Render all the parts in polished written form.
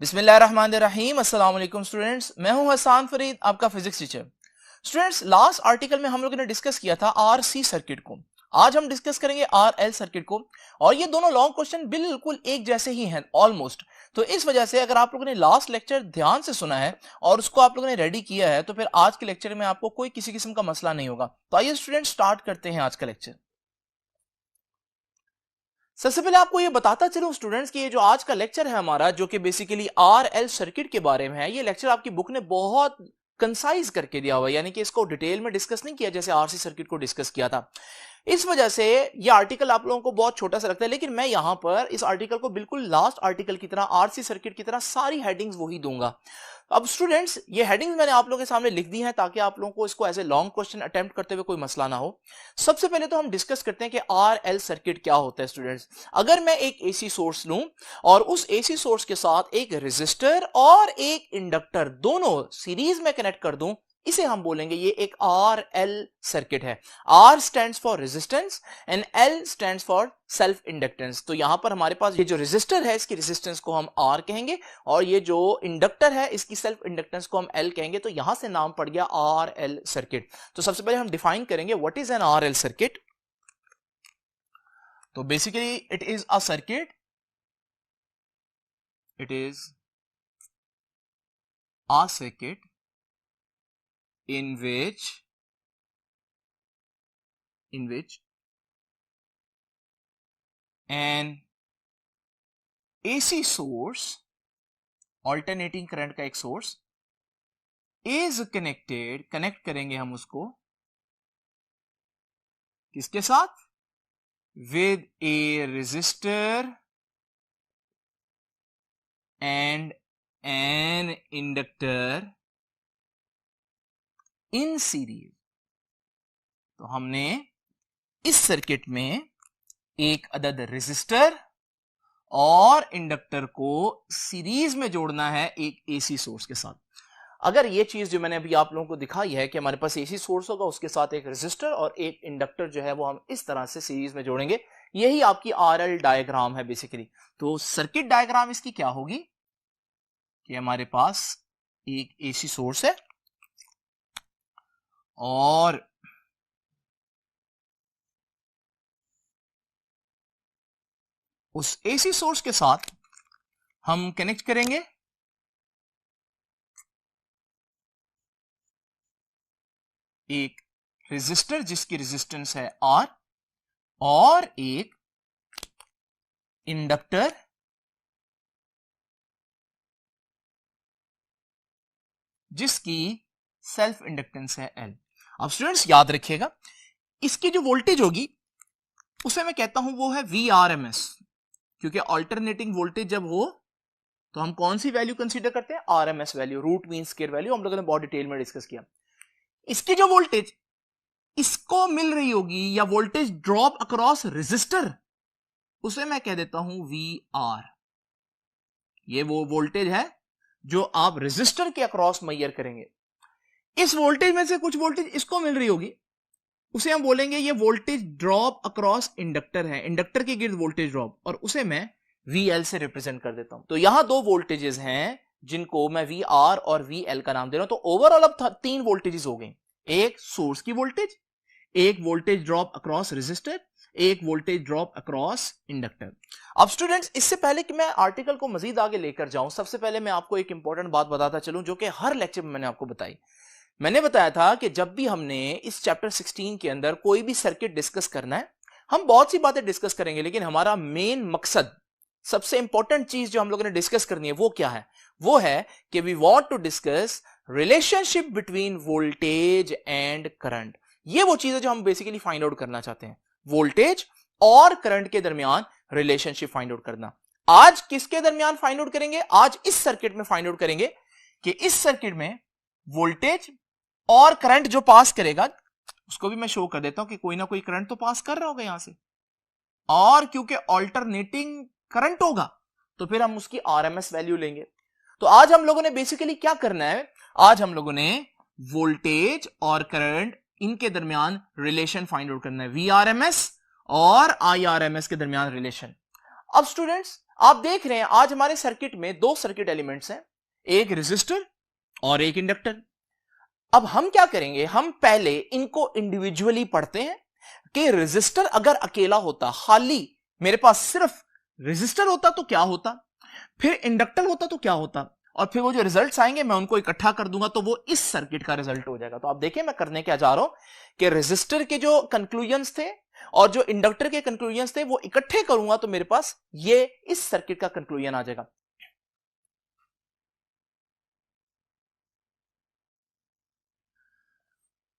बिस्मिल्लाहिर्रहमानिर्रहीम। अस्सलाम वालेकुम स्टूडेंट्स, मैं हूं हसन फरीद, आपका physics teacher. Students, last article में हम लोगों ने डिस्कस किया था आरसी सर्किट को। आज हम डिस्कस करेंगे आरएल सर्किट को, और ये दोनों लॉन्ग क्वेश्चन बिल्कुल एक जैसे ही हैं ऑलमोस्ट। तो इस वजह से अगर आप लोगों ने लास्ट लेक्चर ध्यान से सुना है और उसको आप लोगों ने रेडी किया है, तो फिर आज के लेक्चर में आपको कोई किसी किस्म का मसला नहीं होगा। तो आइए स्टूडेंट, स्टार्ट करते हैं आज का लेक्चर। सबसे पहले आपको ये बताता चलूं स्टूडेंट्स कि ये जो आज का लेक्चर है हमारा, जो कि बेसिकली आरएल सर्किट के बारे में है, ये लेक्चर आपकी बुक ने बहुत कंसाइज करके दिया हुआ है, यानी कि इसको डिटेल में डिस्कस नहीं किया जैसे आरसी सर्किट को डिस्कस किया था। इस वजह से ये आर्टिकल आप लोगों को बहुत छोटा सा लगता है, लेकिन मैं यहां पर इस आर्टिकल को बिल्कुल लास्ट आर्टिकल की तरह, आरसी सर्किट की तरह सारी हेडिंग्स वही दूंगा। अब स्टूडेंट्स, ये हेडिंग्स मैंने आप लोगों के सामने लिख दी हैं ताकि आप लोगों को इसको as a long question attempt करते हुए कोई मसला ना हो। सबसे पहले तो हम डिस्कस करते हैं कि आरएल सर्किट क्या होता है। स्टूडेंट्स, अगर मैं एक एसी सोर्स लूं और उस एसी सोर्स के साथ एक रेजिस्टर और एक इंडक्टर दोनों सीरीज में कनेक्ट कर दूं, इसे हम बोलेंगे ये एक आरएल सर्किट है। R stands for resistance and L stands for self inductance. तो यहां पर हमारे पास ये जो रेजिस्टर है, इसकी रेजिस्टेंस को हम आर कहेंगे, और ये जो इंडक्टर है, इसकी सेल्फ इंडक्टेंस को हम एल कहेंगे। तो यहां से नाम पड़ गया आरएल सर्किट। तो सबसे पहले हम डिफाइन करेंगे what is an RL circuit. तो basically it is a circuit, it is a circuit in which an AC source, alternating current का एक source is connected, कनेक्ट करेंगे हम उसको किसके साथ? with a resistor and an inductor in series। तो हमने इस सर्किट में एक अदद रेजिस्टर और इंडक्टर को सीरीज में जोड़ना है एक एसी सोर्स के साथ। अगर ये चीज जो मैंने अभी आप लोगों को दिखाई है कि हमारे पास एसी सोर्स होगा, उसके साथ एक रेजिस्टर और एक इंडक्टर जो है वो हम इस तरह से सीरीज में जोड़ेंगे, यही आपकी आरएल डायग्राम है बेसिकली। तो सर्किट डायग्राम इसकी क्या होगी कि हमारे पास एक एसी सोर्स है और उस एसी सोर्स के साथ हम कनेक्ट करेंगे एक रेजिस्टर जिसकी रेजिस्टेंस है आर, और एक इंडक्टर जिसकी सेल्फ इंडक्टेंस है एल। अब स्टूडेंट्स याद रखिएगा, इसकी जो वोल्टेज होगी उसे मैं कहता हूं वो है VRMS, क्योंकि अल्टरनेटिंग वोल्टेज जब हो तो हम कौन सी वैल्यू कंसीडर करते हैं? RMS value, root mean square value. हम लोगों ने बहुत डिटेल में डिस्कस किया। इसकी जो वोल्टेज इसको मिल रही होगी या वोल्टेज ड्रॉप अक्रॉस रेजिस्टर, उसे मैं कह देता हूं VR। ये वो वोल्टेज है जो आप रेजिस्टर के अक्रॉस मेजर करेंगे। इस वोल्टेज में से कुछ वोल्टेज इसको मिल रही होगी, उसे हम बोलेंगे ये वोल्टेज ड्रॉप अक्रॉस इंडक्टर है, इंडक्टर के गिर्द वोल्टेज ड्रॉप, और उसे मैं VL से रिप्रेजेंट कर देता हूं। तो यहां दो वोल्टेजेस हैं जिनको मैं VR और VL का नाम दे रहा हूं। तो ओवरऑल अब तीन वोल्टेजेस हो गए, एक सोर्स की वोल्टेज, एक वोल्टेज ड्रॉप अक्रॉस रेजिस्टर, एक वोल्टेज ड्रॉप अक्रॉस इंडक्टर। अब स्टूडेंट्स, इससे पहले कि मैं आर्टिकल को मजीद आगे लेकर जाऊं, सबसे पहले मैं आपको एक इंपॉर्टेंट बात बताता चलूं जो कि हर लेक्चर में मैंने आपको बताई। मैंने बताया था कि जब भी हमने इस चैप्टर 16 के अंदर कोई भी सर्किट डिस्कस करना है, हम बहुत सी बातें डिस्कस करेंगे, लेकिन हमारा मेन मकसद, सबसे इंपॉर्टेंट चीज जो हम लोगों ने डिस्कस करनी है वो क्या है? वो है कि we want to discuss relationship between voltage and current. ये वो चीज है जो हम बेसिकली फाइंड आउट करना चाहते हैं, वोल्टेज और करंट के दरमियान रिलेशनशिप फाइंड आउट करना। आज किसके दरमियान फाइंड आउट करेंगे? आज इस सर्किट में फाइंड आउट करेंगे कि इस सर्किट में वोल्टेज और करंट जो पास करेगा, उसको भी मैं शो कर देता हूं कि कोई ना कोई करंट तो पास कर रहा होगा यहां से, और क्योंकि अल्टरनेटिंग करंट होगा तो फिर हम उसकी RMS वैल्यू लेंगे। तो आज हम लोगों ने बेसिकली क्या करना है? आज हम लोगों ने वोल्टेज और करंट, इनके दरमियान रिलेशन फाइंड आउट करना है, VRMS और IRMS के दरमियान रिलेशन। अब स्टूडेंट्स, आप देख रहे हैं आज हमारे सर्किट में दो सर्किट एलिमेंट्स हैं, एक रेजिस्टर और एक इंडक्टर। अब हम क्या करेंगे, हम पहले इनको इंडिविजुअली पढ़ते हैं कि रेजिस्टर अगर अकेला होता, खाली मेरे पास सिर्फ रेजिस्टर होता तो क्या होता, फिर इंडक्टर होता तो क्या होता, और फिर वो जो रिजल्ट्स आएंगे मैं उनको इकट्ठा कर दूंगा तो वो इस सर्किट का रिजल्ट हो जाएगा। तो आप देखिए मैं करने क्या जा रहा हूं कि रेजिस्टर के जो कंक्लूजन्स थे और जो इंडक्टर के कंक्लूजन्स थे वो इकट्ठे करूंगा तो मेरे पास ये इस सर्किट का कंक्लूजन आ जाएगा।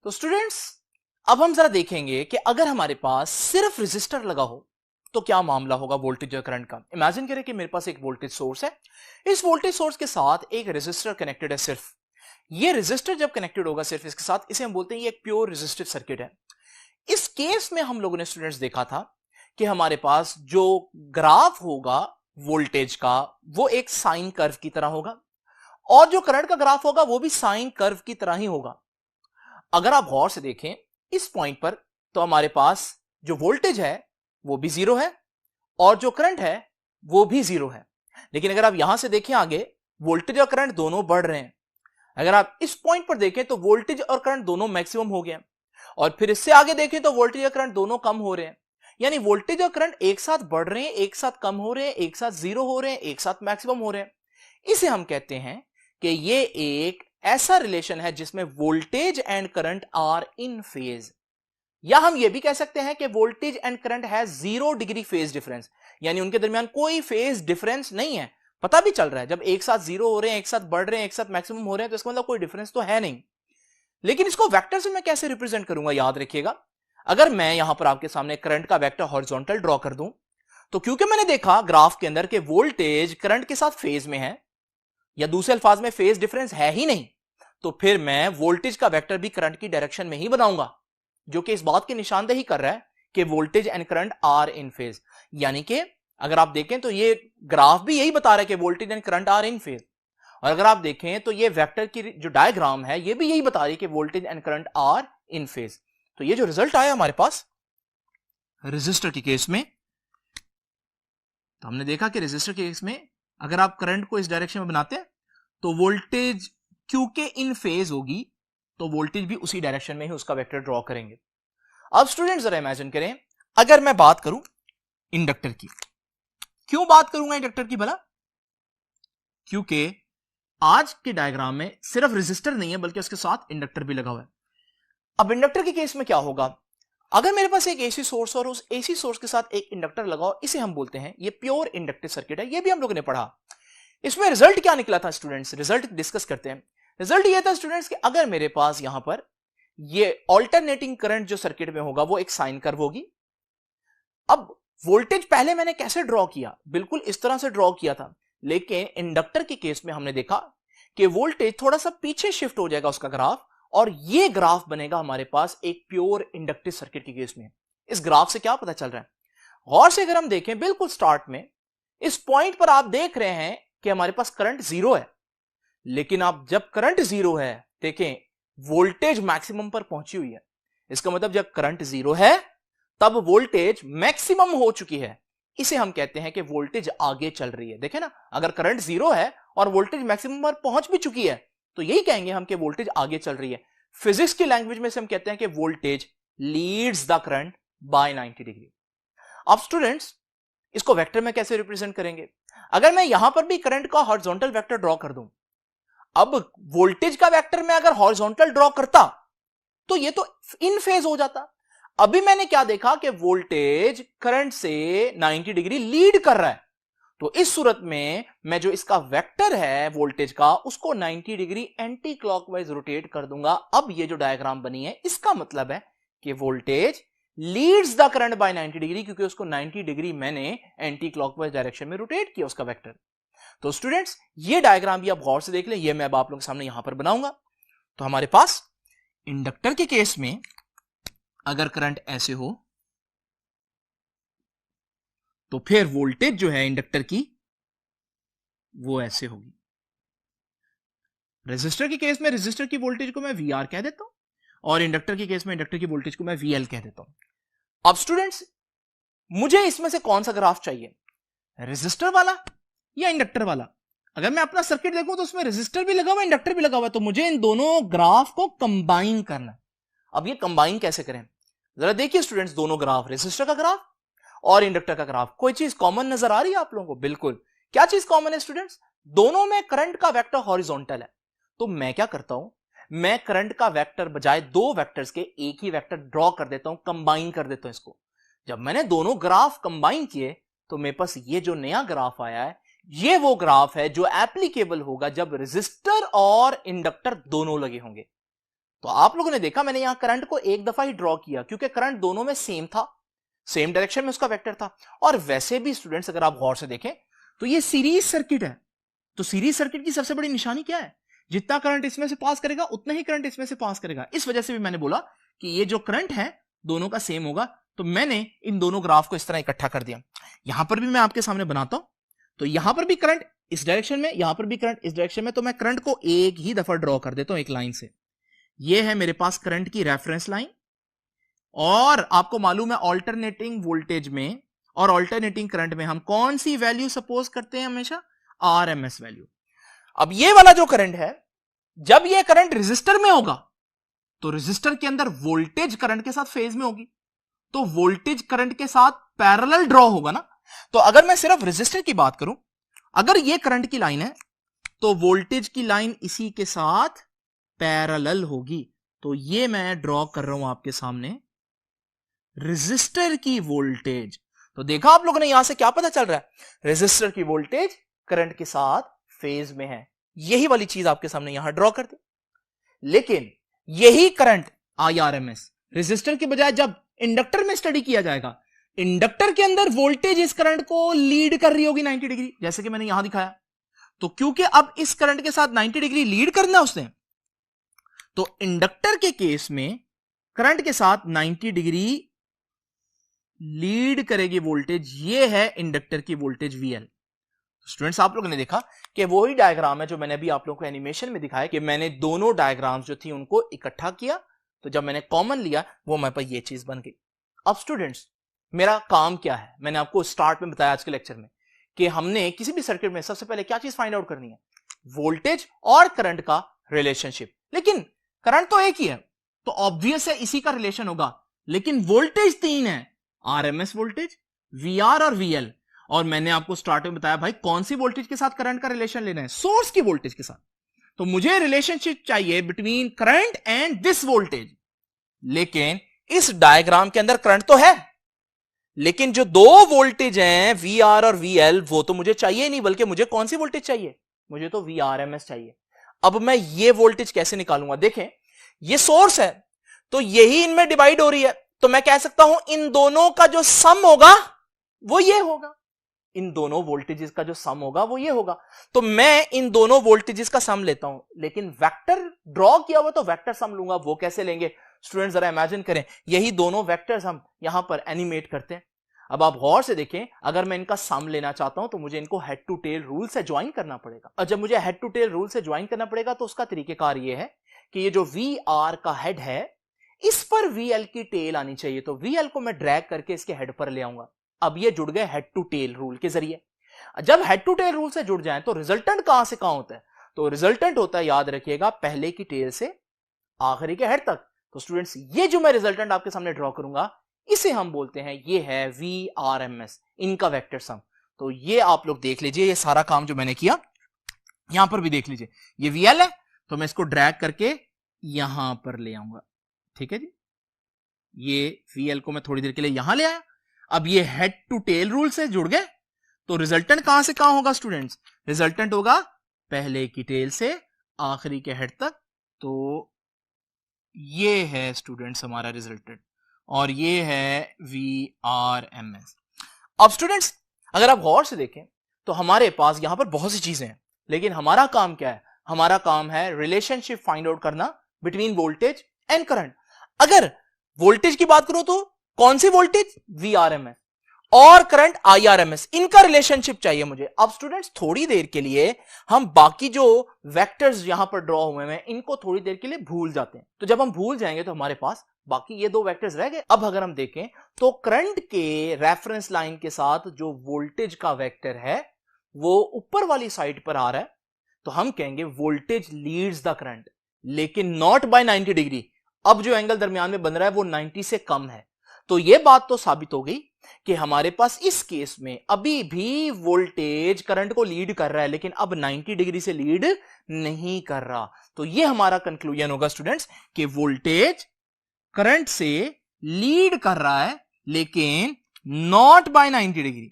तो स्टूडेंट्स अब हम जरा देखेंगे कि अगर हमारे पास सिर्फ रेजिस्टर लगा हो तो क्या मामला होगा वोल्टेज और करंट का। इमेजिन करें कि मेरे पास एक वोल्टेज सोर्स है, इस वोल्टेज सोर्स के साथ एक रेजिस्टर कनेक्टेड है। सिर्फ ये रेजिस्टर जब कनेक्टेड होगा सिर्फ इसके साथ, इसे हम बोलते हैं ये एक प्योर रेजिस्टिव सर्किट है। इस केस में हम लोगों ने स्टूडेंट्स देखा था कि हमारे पास जो ग्राफ होगा वोल्टेज का वो एक साइन कर्व की तरह होगा और जो करंट का ग्राफ होगा वो भी साइन कर्व की तरह ही होगा। अगर आप गौर से देखें इस पॉइंट पर तो हमारे पास जो वोल्टेज है वो भी जीरो है और जो करंट है वो भी जीरो है। लेकिन अगर आप यहां से देखें आगे, वोल्टेज और करंट दोनों बढ़ रहे हैं। अगर आप इस पॉइंट पर देखें तो वोल्टेज और करंट दोनों मैक्सिमम हो गए और फिर इससे आगे देखें तो वोल्टेज और करंट दोनों कम हो रहे हैं। यानी वोल्टेज और करंट एक साथ बढ़ रहे हैं, एक साथ कम हो रहे हैं, एक साथ जीरो हो रहे हैं, एक साथ मैक्सिमम हो रहे हैं। इसे हम कहते हैं कि ये एक ऐसा रिलेशन है जिसमें voltage and current are in phase, या हम ये भी कह सकते हैं कि voltage and current has 0 degree phase difference, यानी उनके दरमियान कोई फेज डिफरेंस नहीं है। पता भी चल रहा है जब एक साथ जीरो हो रहे हैं, एक साथ बढ़ रहे हैं, एक साथ मैक्सिमम हो रहे हैं तो इसका मतलब कोई डिफरेंस तो है नहीं। लेकिन इसको वेक्टर से मैं कैसे रिप्रेजेंट करूंगा, याद रखिएगा अगर मैं यहां पर आपके सामने करंट का वेक्टर हॉरिजॉन्टल ड्रॉ कर दूं तो क्योंकि मैंने देखा ग्राफ के अंदर कि वोल्टेज करंट के साथ फेज में है, या दूसरे अल्फाज में फेज डिफरेंस है ही नहीं, तो फिर मैं वोल्टेज का वेक्टर भी करंट की डायरेक्शन में ही बनाऊंगा, जो कि इस बात की निशानदेही कर रहा है कि voltage and current are in phase. यानी कि अगर आप देखें तो ये ग्राफ भी यही बता रहा है कि voltage and current are in phase, और अगर आप देखें तो ये वेक्टर की जो डायग्राम है ये भी यही बता रही है कि voltage and current are in phase. तो ये जो रिजल्ट आया हमारे पास रेजिस्टर के केस में, तो हमने देखा कि रेजिस्टर के केस में अगर आप करंट को इस डायरेक्शन में बनाते हैं तो वोल्टेज क्योंकि इन फेज होगी तो वोल्टेज भी उसी डायरेक्शन में ही उसका वेक्टर ड्रॉ करेंगे। अब स्टूडेंट जरा इमेजिन करें अगर मैं बात करूं इंडक्टर की, क्यों बात करूंगा इंडक्टर की भला, क्योंकि आज के डायग्राम में सिर्फ रेजिस्टर नहीं है बल्कि उसके साथ इंडक्टर भी लगा हुआ है। अब इंडक्टर के केस में क्या होगा, अगर मेरे पास एक एसी सोर्स और उस एसी सोर्स के साथ एक इंडक्टर लगा हो, इसे हम बोलते हैं ये प्योर इंडक्टिव सर्किट है। ये भी हम लोगों ने पढ़ा। इसमें रिजल्ट क्या निकला था स्टूडेंट्स, रिजल्ट डिस्कस करते हैं। रिजल्ट ये था स्टूडेंट्स कि अगर मेरे पास यहां पर ये ऑल्टरनेटिंग करंट जो सर्किट में होगा वो एक साइन कर्व होगी। अब वोल्टेज पहले मैंने कैसे ड्रॉ किया, बिल्कुल इस तरह से ड्रॉ किया था, लेकिन इंडक्टर के केस में हमने देखा कि वोल्टेज थोड़ा सा पीछे शिफ्ट हो जाएगा उसका ग्राफ, और ये ग्राफ बनेगा हमारे पास एक प्योर इंडक्टिव सर्किट के केस में। इस ग्राफ से क्या पता चल रहा है, गौर से अगर हम देखें बिल्कुल स्टार्ट में इस पॉइंट पर आप देख रहे हैं कि हमारे पास करंट जीरो है, लेकिन आप जब करंट जीरो है देखें वोल्टेज मैक्सिमम पर पहुंची हुई है। इसका मतलब जब करंट जीरो है तब वोल्टेज मैक्सिमम हो चुकी है। इसे हम कहते हैं कि वोल्टेज आगे चल रही है। देखें ना, अगर करंट जीरो है और वोल्टेज मैक्सिमम पर पहुंच भी चुकी है तो यही कहेंगे हम कि वोल्टेज आगे चल रही है। फिजिक्स की लैंग्वेज में से हम कहते हैं कि voltage leads the current by 90 degree. अब स्टूडेंट्स इसको वेक्टर में कैसे रिप्रेजेंट करेंगे, अगर मैं यहां पर भी करंट का हॉरिजॉन्टल वेक्टर ड्रॉ कर दूं, अब वोल्टेज का वेक्टर में अगर हॉरिजॉन्टल ड्रॉ करता तो ये तो इन फेज हो जाता। अभी मैंने क्या देखा कि वोल्टेज करंट से 90 डिग्री लीड कर रहा है, तो इस सूरत में मैं जो इसका वेक्टर है वोल्टेज का उसको 90 डिग्री एंटी क्लॉकवाइज रोटेट कर दूंगा। अब ये जो डायग्राम बनी है इसका मतलब है कि voltage leads the current by 90 degree, क्योंकि उसको 90 डिग्री मैंने एंटी क्लॉकवाइज डायरेक्शन में रोटेट किया उसका वेक्टर। तो स्टूडेंट्स ये डायग्राम भी आप गौर से देख लें, ये मैं आप लोगों के सामने यहां पर बनाऊंगा। तो हमारे पास इंडक्टर के केस में अगर करंट ऐसे हो तो फिर वोल्टेज जो है इंडक्टर की वो ऐसे होगी। रेजिस्टर के केस में रेजिस्टर की वोल्टेज को मैं VR कह देता हूं और इंडक्टर के केस में इंडक्टर की वोल्टेज को मैं VL कह देता हूं। अब स्टूडेंट्स मुझे इसमें से कौन सा ग्राफ चाहिए, रेजिस्टर वाला या इंडक्टर वाला? अगर मैं अपना सर्किट देखूं तो उसमें रेजिस्टर भी लगा हुआ है, इंडक्टर भी लगा हुआ है, तो मुझे इन दोनों ग्राफ को कंबाइन करना है। अब ये कंबाइन कैसे करें? जरा देखिए स्टूडेंट्स, दोनों ग्राफ, रेजिस्टर का ग्राफ और इंडक्टर का ग्राफ, कोई चीज कॉमन नजर आ रही है आप लोगों को? बिल्कुल। क्या चीज कॉमन है स्टूडेंट्स? दोनों में करंट का वेक्टर हॉरिजॉन्टल है। तो मैं क्या करता हूं, मैं करंट का वेक्टर बजाय दो वेक्टर्स के एक ही वेक्टर ड्रॉ कर देता हूं, कंबाइन कर देता हूं इसको। जब मैंने दोनों ग्राफ कंबाइन किए तो मेरे पास ये जो नया ग्राफ आया है, ये वो ग्राफ है जो एप्लीकेबल होगा जब रेजिस्टर और इंडक्टर दोनों लगे होंगे। तो आप लोगों ने देखा मैंने यहां करंट को एक दफा ही ड्रॉ किया क्योंकि करंट दोनों में सेम था, सेम डायरेक्शन में उसका वेक्टर था। और वैसे भी स्टूडेंट्स अगर आप गौर से देखें तो ये सीरीज सर्किट है। तो सीरीज सर्किट की सबसे बड़ी निशानी क्या है? जितना करंट इसमें से पास करेगा उतना ही करंट इसमें से पास करेगा। इस वजह से भी मैंने बोला कि ये जो करंट है दोनों का सेम होगा। तो मैंने इन दोनों ग्राफ को इस तरह इकट्ठा कर दिया। यहां पर भी मैं आपके सामने बनाता हूं, तो यहां पर भी करंट इस डायरेक्शन में, यहां पर भी करंट इस डायरेक्शन में, तो मैं करंट को एक ही दफा ड्रॉ कर देता हूं एक लाइन से। ये है मेरे पास करंट की रेफरेंस लाइन, और आपको मालूम है ऑल्टरनेटिंग वोल्टेज में और ऑल्टरनेटिंग करंट में हम कौन सी वैल्यू सपोज करते हैं? हमेशा आरएमएस वैल्यू। अब ये वाला जो करंट है, जब ये करंट रेजिस्टर में होगा तो रेजिस्टर के अंदर वोल्टेज करंट के साथ फेज में होगी, तो वोल्टेज करंट के साथ पैरेलल ड्रॉ होगा ना। तो अगर मैं सिर्फ रेजिस्टर की बात करूं, अगर ये करंट की लाइन है तो वोल्टेज की लाइन इसी के साथ पैरेलल होगी। तो ये मैं ड्रॉ कर रहा हूं आपके सामने रेजिस्टर की वोल्टेज। तो देखा आप लोगों ने यहां से क्या पता चल रहा है? रेजिस्टर की वोल्टेज करंट के साथ फेज में है। यही वाली चीज आपके सामने यहां ड्रॉ कर दी। लेकिन यही करंट आईआरएमएस रेजिस्टर के बजाय जब इंडक्टर में स्टडी किया जाएगा, इंडक्टर के अंदर वोल्टेज इस करंट को लीड कर रही होगी 90 डिग्री, जैसे कि मैंने यहां दिखाया। तो क्योंकि अब इस करंट के साथ 90 डिग्री लीड करना उसने, तो इंडक्टर के केस में करंट के साथ 90 डिग्री लीड करेगी वोल्टेज। ये है इंडक्टर की वोल्टेज वीएल। स्टूडेंट्स आप लोगों ने देखा कि वही डायग्राम है जो मैंने अभी आप लोगों को एनिमेशन में दिखाया, कि मैंने दोनों डायग्राम्स जो थी उनको इकट्ठा किया, तो जब मैंने कॉमन लिया वो मेरे पास ये चीज बन गई। अब स्टूडेंट्स मेरा काम क्या है? मैंने आपको स्टार्ट में बताया आज के लेक्चर में कि हमने किसी भी सर्किट में सबसे पहले क्या चीज फाइंड आउट करनी है? वोल्टेज और करंट का रिलेशनशिप। लेकिन करंट तो एक ही है तो ऑब्वियस है इसी का रिलेशन होगा, लेकिन वोल्टेज तीन है, आरएमएस वोल्टेज, वीआर और वीएल। और मैंने आपको स्टार्ट में बताया भाई कौन सी वोल्टेज के साथ करंट का रिलेशन लेना है? सोर्स की वोल्टेज के साथ। तो मुझे रिलेशनशिप चाहिए between current and this voltage. लेकिन इस डायग्राम के अंदर करंट तो है, लेकिन जो दो वोल्टेज हैं वीआर और वीएल वो तो मुझे चाहिए नहीं, बल्कि मुझे कौन सी वोल्टेज चाहिए? मुझे तो वीआरएमएस चाहिए। अब मैं ये वोल्टेज कैसे निकालूंगा? देखें ये सोर्स है तो यही इनमें डिवाइड हो रही है, तो मैं कह सकता हूं इन दोनों का जो सम होगा वो ये होगा। इन दोनों वोल्टेजेस का जो सम होगा वो ये होगा। तो मैं इन दोनों वोल्टेजेस का सम लेता हूं, लेकिन वेक्टर ड्रॉ किया हुआ तो वेक्टर सम लूंगा। वो कैसे लेंगे स्टूडेंट? जरा इमेजिन करें, यही दोनों वेक्टर्स हम यहां पर एनिमेट करते हैं। अब आप गौर से देखें, अगर मैं इनका सम लेना चाहता हूं तो मुझे इनको हेड टू टेल रूल से ज्वाइन करना पड़ेगा। और जब मुझे हेड टू टेल रूल से ज्वाइन करना पड़ेगा तो उसका तरीकेकार ये है कि ये जो वी आर का हेड है इस पर वीएल की टेल आनी चाहिए। तो वीएल को मैं ड्रैग करके इसके हेड पर ले आऊंगा। अब ये जुड़ गए हेड टू टेल रूल के जरिए। जब हेड टू टेल रूल से जुड़ जाएं तो रिजल्टेंट कहां से कहां होता है? तो रिजल्टेंट होता है, याद रखिएगा, पहले की टेल से आखिरी के हेड तक। तो स्टूडेंट्स ये जो मैं रिजल्टेंट आपके सामने ड्रॉ करूंगा इसे हम बोलते हैं, ये है वीआरएमएस, इनका वेक्टर सम। तो ये आप लोग देख लीजिए, ये सारा काम जो मैंने किया यहां पर भी देख लीजिए, ये वीएल है तो मैं इसको ड्रैग करके यहां पर ले आऊंगा। ठीक है जी, ये वीएल को मैं थोड़ी देर के लिए यहां ले आया। अब ये हेड टू टेल रूल से जुड़ गए तो रिजल्टेंट कहां से कहां होगा स्टूडेंट्स? रिजल्टेंट होगा पहले की टेल से आखिरी के हेड तक। तो ये है स्टूडेंट्स हमारा रिजल्टेंट और ये है वीआरएमएस। अब स्टूडेंट्स अगर आप गौर से देखें तो हमारे पास यहां पर बहुत सी चीजें हैं, लेकिन हमारा काम क्या है? हमारा काम है रिलेशनशिप फाइंड आउट करना बिटवीन वोल्टेज एंड करंट। अगर वोल्टेज की बात करूं तो कौन सी वोल्टेज? वीआरएमएस। और करंट IRMS, इनका रिलेशनशिप चाहिए मुझे। अब स्टूडेंट्स थोड़ी देर के लिए हम बाकी जो वेक्टर्स यहां पर ड्रॉ हुए हैं इनको थोड़ी देर के लिए भूल जाते हैं। तो जब हम भूल जाएंगे तो हमारे पास बाकी ये दो वेक्टर्स रह गए। अब अगर हम देखें तो करंट के रेफरेंस लाइन के साथ जो वोल्टेज का वेक्टर है वो ऊपर वाली साइड पर आ रहा है, तो हम कहेंगे वोल्टेज लीड्स द करंट, लेकिन नॉट बाय 90 डिग्री। अब जो एंगल दरमियान में बन रहा है वो 90 से कम है। तो यह बात तो साबित हो गई कि हमारे पास इस केस में अभी भी वोल्टेज करंट को लीड कर रहा है, लेकिन अब 90 डिग्री से लीड नहीं कर रहा। तो यह हमारा कंक्लूजन होगा स्टूडेंट्स कि वोल्टेज करंट से लीड कर रहा है लेकिन नॉट बाय 90 डिग्री।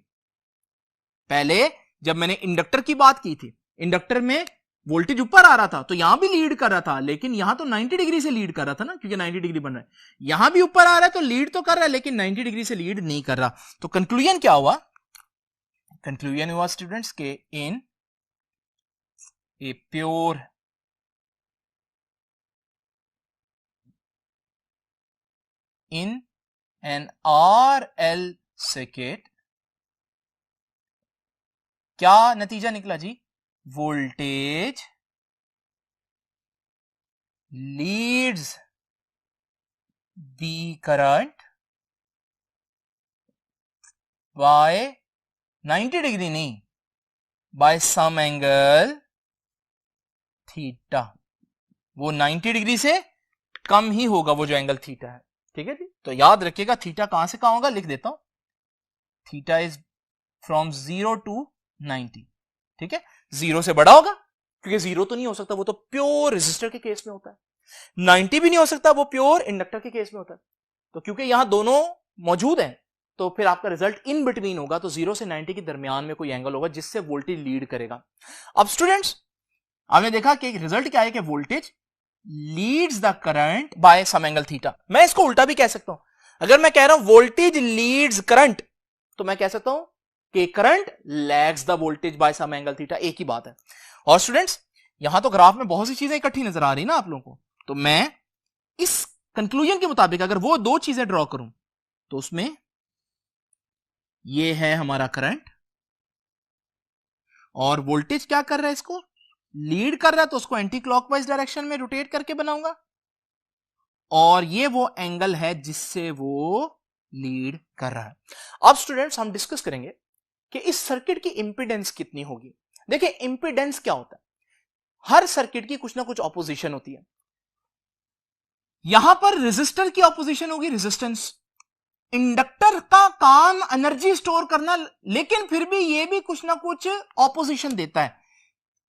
पहले जब मैंने इंडक्टर की बात की थी, इंडक्टर में वोल्टेज ऊपर आ रहा था तो यहां भी लीड कर रहा था, लेकिन यहां तो 90 डिग्री से लीड कर रहा था ना, क्योंकि 90 डिग्री बन रहा है। यहां भी ऊपर आ रहा है तो लीड तो कर रहा है लेकिन 90 डिग्री से लीड नहीं कर रहा। तो कंक्लूजन क्या हुआ? कंक्लूजन हुआ स्टूडेंट्स के in a pure in an RL circuit क्या नतीजा निकला जी? Voltage leads the current by 90 degree नहीं, बाय सम एंगल थीटा। वो 90 डिग्री से कम ही होगा वो जो एंगल थीटा है। ठीक है जी, तो याद रखिएगा थीटा कहां से कहां होगा, लिख देता हूं। Theta is from 0 to 90। ठीक है, 0 से बड़ा होगा क्योंकि 0 तो नहीं हो सकता, वो तो प्योर रेजिस्टर के केस में होता है। 90 भी नहीं हो सकता, वो प्योर इंडक्टर के केस में होता है। तो क्योंकि यहां दोनों मौजूद हैं तो फिर आपका रिजल्ट इन बिटवीन होगा, तो 0 से 90 के दरमियान में कोई एंगल होगा जिससे वोल्टेज लीड करेगा। अब स्टूडेंट्स आपने देखा कि रिजल्ट क्या है कि voltage leads the current by some angle theta. मैं इसको उल्टा भी कह सकता हूं, अगर मैं कह रहा हूं वोल्टेज लीड्स करंट तो मैं कह सकता हूं कि current lags the voltage by some angle theta, एक ही बात है। और स्टूडेंट्स यहां तो ग्राफ में बहुत सी चीजें इकट्ठी नजर आ रही ना आप लोगों को, तो मैं इस कंक्लूजन के मुताबिक अगर वो दो चीजें ड्रॉ करूं तो उसमें ये है हमारा करंट और वोल्टेज क्या कर रहा है, इसको लीड कर रहा है, तो उसको एंटी क्लॉकवाइज डायरेक्शन में रोटेट करके बनाऊंगा, और ये वो एंगल है जिससे वो लीड कर रहा है। अब स्टूडेंट्स हम डिस्कस करेंगे कि इस सर्किट की इंपीडेंस कितनी होगी। देखिए इंपीडेंस क्या होता है, हर सर्किट की कुछ ना कुछ ऑपोजिशन होती है। यहां पर रेजिस्टर की ऑपोजिशन होगी रेजिस्टेंस। इंडक्टर का काम एनर्जी स्टोर करना, लेकिन फिर भी ये भी कुछ ना कुछ ऑपोजिशन देता है।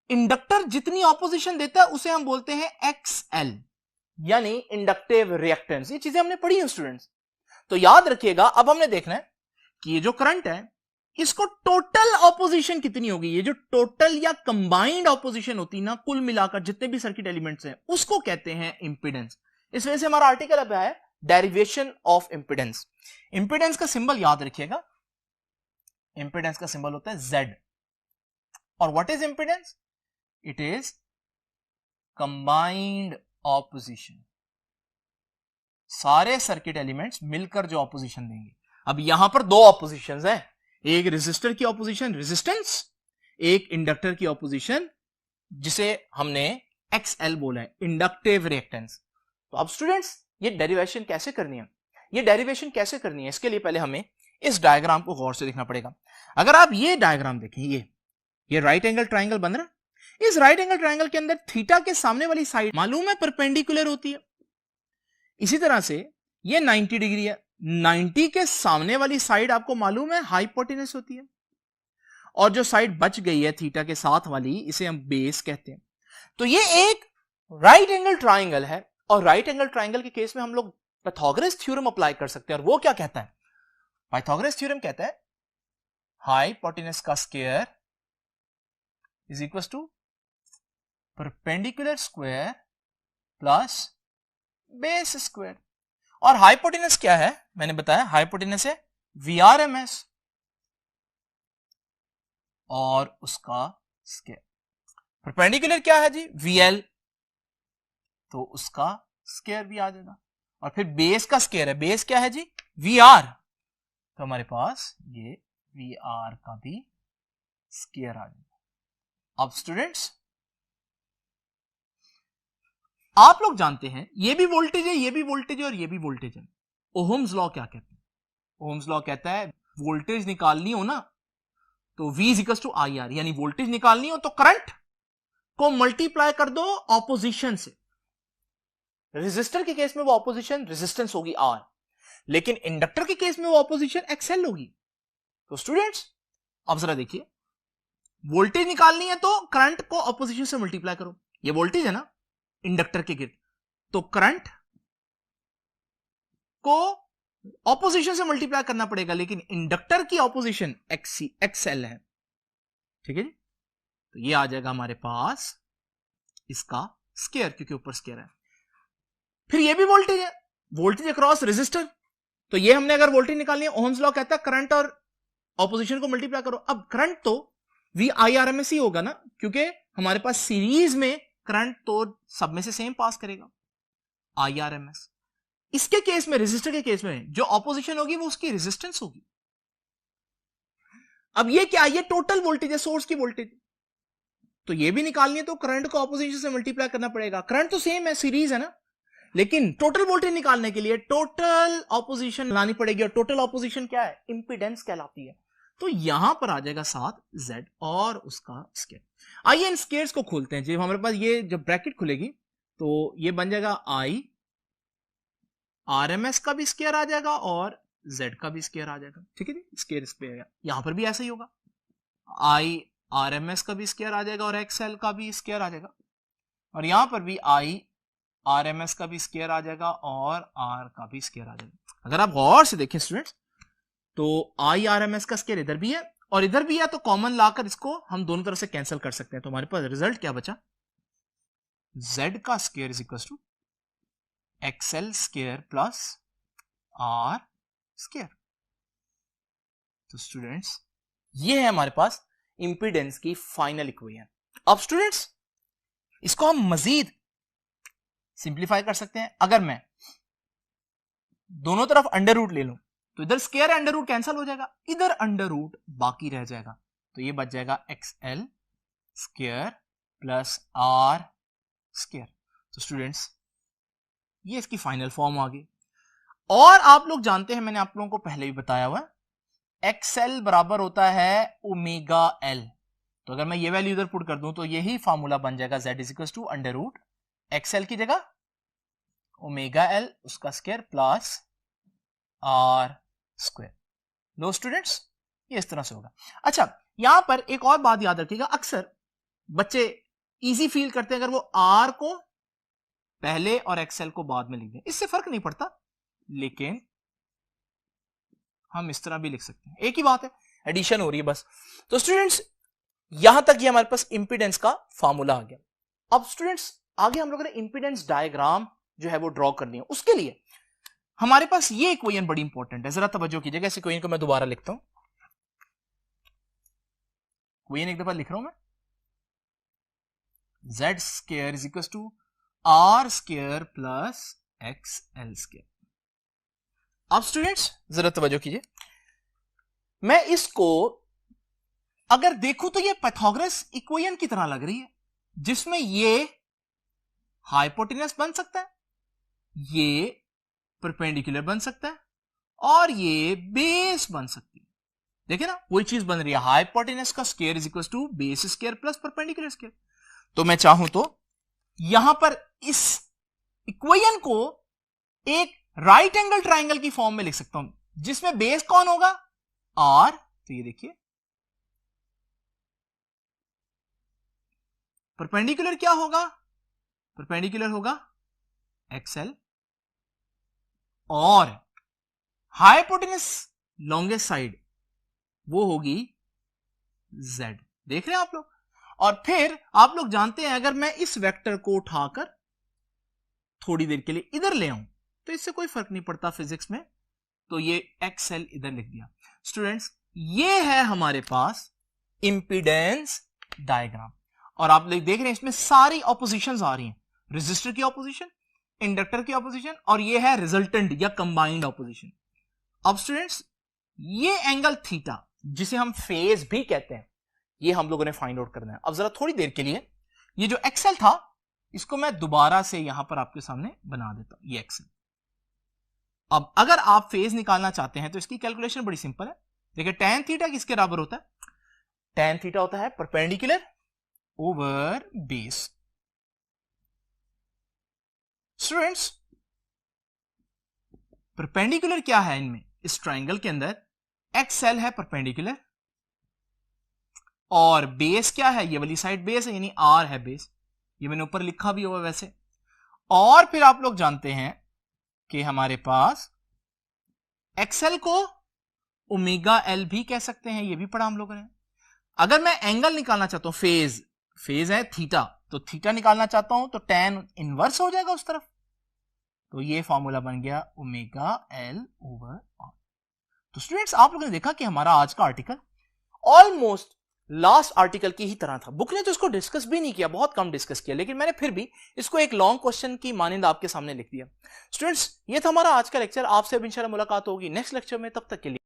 इंडक्टर जितनी ऑपोजिशन देता है उसे हम बोलते हैं XL, यानी इंडक्टिव रिएक्टेंस। ये चीजें हमने पढ़ी हैं स्टूडेंट्स, तो याद रखिएगा। अब हमने देखना है कि ये जो करंट है इसको टोटल ऑपोजिशन कितनी होगी। ये जो टोटल या कंबाइंड ऑपोजिशन होती है ना, कुल मिलाकर जितने भी सर्किट एलिमेंट्स हैं, उसको कहते हैं इंपीडेंस। इस वजह से हमारा आर्टिकल अब है डेरिवेशन ऑफ इंपीडेंस। इंपीडेंस का सिंबल याद रखिएगा, इंपीडेंस का सिंबल होता है Z। और what is impedance? It is combined opposition, सारे सर्किट एलिमेंट्स मिलकर जो ऑपोजिशन देंगे। अब यहां पर दो ऑपोजिशंस हैं, एक रेजिस्टर की ऑपोजिशन रेजिस्टेंस, एक इंडक्टर की ऑपोजिशन जिसे हमने XL बोला है, इंडक्टिव रिएक्टेंस। तो अब स्टूडेंट्स ये डेरिवेशन कैसे करनी है, ये डेरिवेशन कैसे करनी है, इसके लिए पहले हमें इस डायग्राम को गौर से देखना पड़ेगा। अगर आप ये डायग्राम देखें, ये राइट एंगल ट्राइंगल बन रहा है। इस राइट एंगल ट्राइंगल के अंदर थीटा के सामने वाली साइड मालूम है परपेंडिकुलर होती है। इसी तरह से ये 90 डिग्री है, 90 के सामने वाली साइड आपको मालूम है हाइपोटेनस होती है, और जो साइड बच गई है थीटा के साथ वाली, इसे हम बेस कहते हैं। तो ये एक राइट एंगल ट्राइंगल है, और राइट एंगल ट्राइंगल के केस में हम लोग पाइथागोरस थ्योरम अप्लाई कर सकते हैं। और वो क्या कहता है? पाइथागोरस थ्योरम कहता है हाइपोटेनस का square is equal to perpendicular square plus base square. और हाइपोटेनस क्या है? मैंने बताया हाइपोटेनस है VRMS और उसका स्क्वायर। परपेंडिकुलर क्या है जी? VL, तो उसका स्क्वायर भी आ जाएगा। और फिर बेस का स्क्वायर है, बेस क्या है जी? VR, तो हमारे पास ये वी आर का भी स्क्वायर आ जाएगा। अब स्टूडेंट्स आप लोग जानते हैं ये भी वोल्टेज है, ये भी वोल्टेज है और ये भी वोल्टेज है। ओहम्स लॉ क्या कहते हैं? ओहम्स लॉ कहता है वोल्टेज निकालनी हो ना तो V is equal to I R, यानी वोल्टेज निकालनी हो तो करंट को मल्टीप्लाई कर दो ऑपोजिशन से। रेजिस्टर के केस में वो ऑपोजिशन रेजिस्टेंस होगी R, लेकिन इंडक्टर के केस में वो ऑपोजिशन XL होगी। तो स्टूडेंट्स अब जरा देखिए, वोल्टेज निकालनी है तो करंट को ऑपोजिशन से मल्टीप्लाई करो। ये वोल्टेज है ना इंडक्टर के गिर्द, तो करंट को ऑपोजिशन से मल्टीप्लाई करना पड़ेगा, लेकिन इंडक्टर की ऑपोजिशन XL है। ठीक है जी, तो ये आ जाएगा हमारे पास इसका स्क्वायर, क्योंकि ऊपर स्क्वायर है। फिर ये भी वोल्टेज है, वोल्टेज अक्रॉस रेजिस्टर, तो ये हमने अगर वोल्टेज निकालनी है, ओहम्स लॉ कहता है करंट और ऑपोजिशन को मल्टीप्लाई करो। अब करंट तो VIRMS ही होगा ना, क्योंकि हमारे पास सीरीज में करंट तो सब में से सेम पास करेगा, IRMS। इसके केस में, रेजिस्टर के केस में जो ऑपोजिशन होगी वो उसकी रेजिस्टेंस होगी। अब ये क्या, ये टोटल वोल्टेज है, सोर्स की वोल्टेज, तो ये भी निकालनी है तो करंट को ऑपोजिशन से मल्टीप्लाई करना पड़ेगा। करंट तो सेम है, सीरीज है ना, लेकिन टोटल वोल्टेज निकालने के लिए टोटल ऑपोजिशन लानी पड़ेगी, और टोटल ऑपोजिशन क्या है, इंपीडेंस कहलाती है। तो यहां पर आ जाएगा साथ Z और उसका स्क्वायर। आइए इन स्क्वायर्स को खोलते हैं। जब हमारे पास ये जब ब्रैकेट खुलेगी तो ये बन जाएगा IRMS का भी स्क्वायर आ जाएगा और Z का भी स्क्वायर आ जाएगा। ठीक है जी, स्क्वायर इस पे यहां पर भी ऐसा ही होगा, IRMS का भी स्क्वायर आ जाएगा और XL का भी स्क्वायर आ जाएगा, और यहां पर भी IRMS का भी स्क्वायर आ जाएगा और R का भी स्क्वायर आ जाएगा। अगर आप गौर से देखें स्टूडेंट्स, तो IRMS का स्क्वायर इधर भी है और इधर भी है, तो कॉमन लाकर इसको हम दोनों तरफ से कैंसिल कर सकते हैं। तो हमारे पास रिजल्ट क्या बचा, Z का square is equal to XL square plus R square. तो स्टूडेंट्स ये है हमारे पास इंपीडेंस की फाइनल इक्वेशन। अब स्टूडेंट्स इसको हम मजीद सिंप्लीफाई कर सकते हैं। अगर मैं दोनों तरफ अंडर रूट ले लूं तो इधर स्क्वायर अंडर रूट कैंसिल हो जाएगा, इधर अंडर रूट बाकी रह जाएगा, तो ये बच जाएगा XL square plus R square. तो स्टूडेंट्स ये इसकी फाइनल फॉर्म आ गई। और आप लोग जानते हैं, मैंने आप लोगों को पहले भी बताया हुआ, XL बराबर होता है ओमेगा L। तो अगर मैं ये वैल्यू इधर पुट कर दूं तो यही फॉर्मूला बन जाएगा, Z is equal to under root XL की जगह ओमेगा L उसका स्क्वायर प्लस R स्क्वायर। लो स्टूडेंट्स ये इस तरह से होगा। अच्छा यहां पर एक और बात याद रखिएगा, अक्सर बच्चे इजी फील करते हैं अगर वो R को पहले और XL को बाद में लिख दें, इससे फर्क नहीं पड़ता, लेकिन हम इस तरह भी लिख सकते हैं, एक ही बात है, एडिशन हो रही है बस। तो स्टूडेंट्स यहां तक ये हमारे पास इंपीडेंस का फॉर्मूला आ गया। अब स्टूडेंट्स आगे हम लोगों ने इंपीडेंस डायग्राम जो है वो ड्रॉ करनी है, उसके लिए हमारे पास ये इक्वेशन बड़ी इंपॉर्टेंट है, जरा तवज्जो कीजिएगा। इस इक्वेशन को मैं दोबारा लिखता हूं, इक्वेशन एक दफा लिख रहा हूं मैं, Z square is equal to R square plus XL square. अब स्टूडेंट्स जरा तवज्जो कीजिए, मैं इसको अगर देखूं तो ये पाइथागोरस इक्वेशन की तरह लग रही है, जिसमें ये हाइपोटेनस बन सकता है, ये परपेंडिकुलर बन सकता है और ये बेस बन सकती है। देखिए ना वही चीज बन रही है, हाइपोटेनस का square is equal to base square plus perpendicular square. तो मैं चाहूं तो यहां पर इस इक्वेशन को एक राइट एंगल ट्राइंगल की फॉर्म में लिख सकता हूं, जिसमें बेस कौन होगा, R। तो ये देखिए परपेंडिकुलर क्या होगा, परपेंडिकुलर होगा XL और हाइपोटेनस लॉन्गेस्ट साइड वो होगी Z। देख रहे हैं आप लोग। और फिर आप लोग जानते हैं अगर मैं इस वेक्टर को उठाकर थोड़ी देर के लिए इधर ले आऊं तो इससे कोई फर्क नहीं पड़ता फिजिक्स में, तो ये XL इधर लिख दिया। स्टूडेंट्स ये है हमारे पास इंपीडेंस डायग्राम, और आप लोग देख रहे हैं इसमें सारी ऑपोजिशंस आ रही हैं, रेजिस्टर की ऑपोजिशन, इंडक्टर की ऑपोजिशन, और ये है रिजल्टेंट या कंबाइंड ऑपोजिशन। अब स्टूडेंट्स ये एंगल थीटा जिसे हम फेज भी कहते हैं, ये हम लोगों ने फाइंड आउट करना है। अब जरा थोड़ी देर के लिए ये जो एक्सेल था इसको मैं दोबारा से यहां पर आपके सामने बना देता हूं, ये एक्सेल। अब अगर आप फेज निकालना चाहते हैं तो इसकी कैलकुलेशन बड़ी सिंपल है। देखिए tan थीटा किसके बराबर होता है? tan थीटा होता है perpendicular over base. Students perpendicular क्या है इनमें? इस ट्राइंगल के अंदर एक्सएल है परपेंडिकुलर और बेस क्या है? ये वाली साइड बेस है, यानी आर है बेस। ये मैंने ऊपर लिखा भी हुआ वैसे। और फिर आप लोग जानते हैं कि हमारे पास एक्सएल को ओमेगा एल भी कह सकते हैं, ये भी पढ़ा हम लोगों ने। अगर मैं एंगल निकालना चाहता हूं, फेज है थीटा, तो थीटा निकालना चाहता हूं तो tan इनवर्स हो जाएगा उस तरफ, तो ये फॉर्मूला बन गया ओमेगा एल ओवर आर। तो स्टूडेंट्स आप लोगों ने देखा कि हमारा आज का आर्टिकल ऑलमोस्ट लास्ट आर्टिकल की ही तरह था। बुक ने तो इसको डिस्कस भी नहीं किया, बहुत कम डिस्कस किया, लेकिन मैंने फिर भी इसको एक लॉन्ग क्वेश्चन की मानिंद आपके सामने लिख दिया। स्टूडेंट्स ये था हमारा आज का लेक्चर। आपसे अब इंशाल्लाह मुलाकात होगी नेक्स्ट लेक्चर में, तब तक के लिए